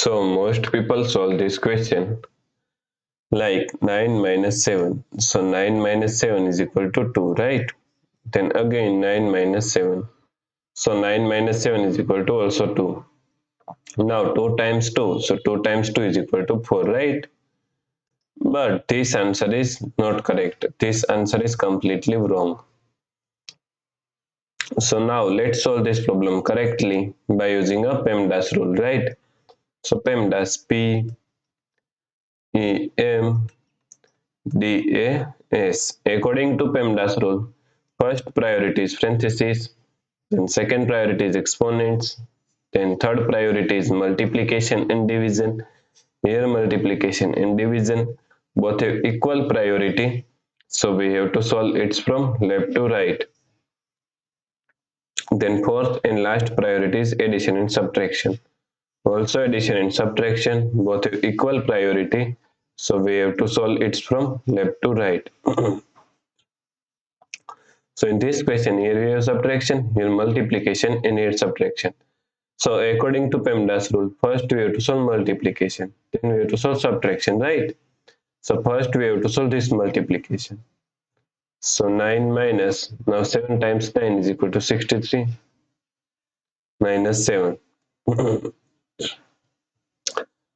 So most people solve this question like 9 minus 7. So 9 minus 7 is equal to 2, right? Then again 9 minus 7. So 9 minus 7 is equal to also 2. Now 2 times 2. So 2 times 2 is equal to 4, right? But this answer is not correct. This answer is completely wrong. So now let's solve this problem correctly by using a PEMDAS rule, right? So PEMDAS, P-E-M-D-A-S. According to PEMDAS rule, first priority is parentheses, then second priority is exponents, then third priority is multiplication and division. Here multiplication and division both have equal priority, so we have to solve it from left to right. Then fourth and last priority is addition and subtraction. Also addition and subtraction both have equal priority, so we have to solve it from left to right. So in this question, here we have subtraction, here multiplication, and here subtraction. So according to PEMDAS rule, first we have to solve multiplication, then we have to solve subtraction, right? So first we have to solve this multiplication. So 9 minus, now 7 times 9 is equal to 63 minus 7.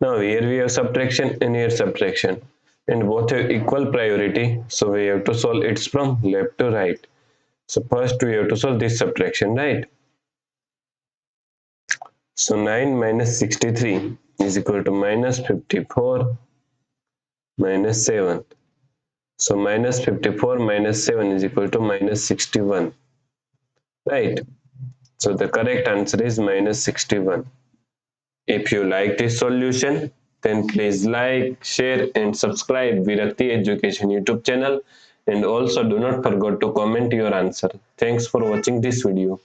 Now here we have subtraction and here subtraction, and both have equal priority, so we have to solve it from left to right. So first we have to solve this subtraction, right? So 9 minus 63 is equal to minus 54 minus 7. So minus 54 minus 7 is equal to minus 61, right? So the correct answer is minus 61. If you like this solution, then please like, share and subscribe Virakti Education YouTube channel, and also do not forget to comment your answer. Thanks for watching this video.